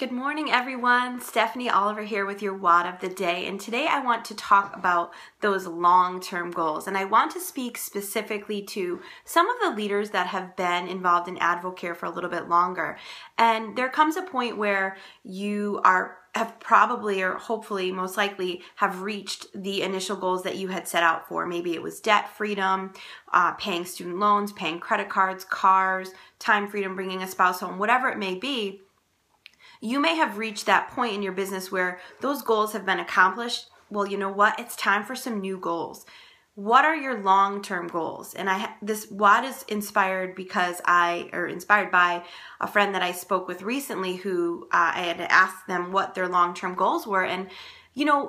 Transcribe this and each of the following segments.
Good morning, everyone. Stephanie Oliver here with your WOD of the day, and today I want to talk about those long-term goals, and I want to speak specifically to some of the leaders that have been involved in AdvoCare for a little bit longer. And there comes a point where you have probably, or hopefully most likely, have reached the initial goals that you had set out for. Maybe it was debt freedom, paying student loans, paying credit cards, cars, time freedom, bringing a spouse home, whatever it may be. You may have reached that point in your business where those goals have been accomplished. Well, you know what? It's time for some new goals. What are your long-term goals? And this WOD is inspired by a friend that I spoke with recently who I had asked them what their long-term goals were, and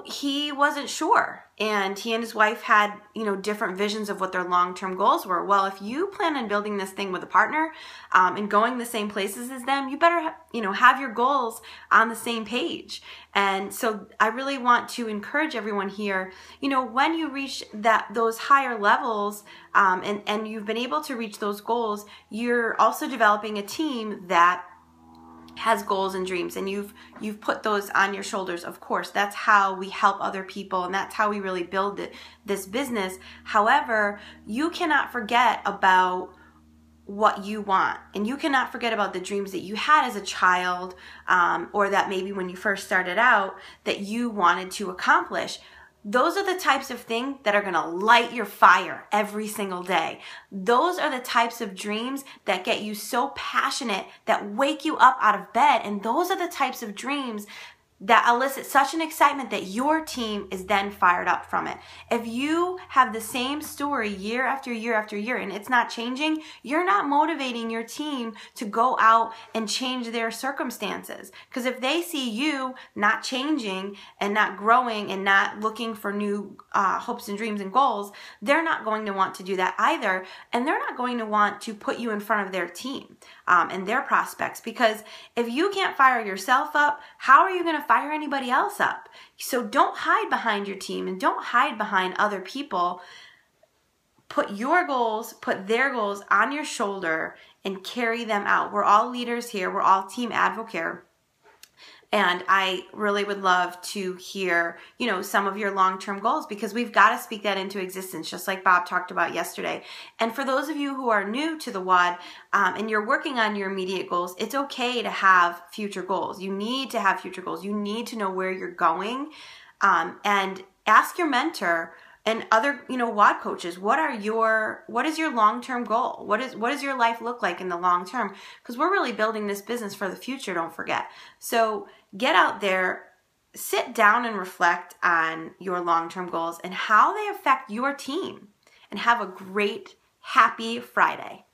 he wasn't sure. And he and his wife had, different visions of what their long-term goals were. Well, if you plan on building this thing with a partner and going the same places as them, you better, have your goals on the same page. And so I really want to encourage everyone here, when you reach those higher levels and you've been able to reach those goals, you're also developing a team that has goals and dreams, and you've put those on your shoulders. Of course, that's how we help other people, and that's how we really build this business. However, you cannot forget about what you want, and you cannot forget about the dreams that you had as a child, or that maybe when you first started out that you wanted to accomplish. Those are the types of things that are going to light your fire every single day. Those are the types of dreams that get you so passionate, that wake you up out of bed. And those are the types of dreams that elicit such an excitement that your team is then fired up from it. If you have the same story year after year after year and it's not changing, you're not motivating your team to go out and change their circumstances. Because if they see you not changing and not growing and not looking for new hopes and dreams and goals, they're not going to want to do that either. And they're not going to want to put you in front of their team and their prospects. Because if you can't fire yourself up, how are you going to fire anybody else up? So don't hide behind your team and don't hide behind other people. Put your goals, put their goals on your shoulder and carry them out. We're all leaders here. We're all team AdvoCare. And I really would love to hear, some of your long-term goals, because we've got to speak that into existence, just like Bob talked about yesterday. And for those of you who are new to the WOD and you're working on your immediate goals, it's okay to have future goals. You need to have future goals. You need to know where you're going, and ask your mentor and other, WOD coaches, what is your long-term goal? What does your life look like in the long term? Because we're really building this business for the future, don't forget. So get out there, sit down and reflect on your long-term goals and how they affect your team, and have a great, happy Friday.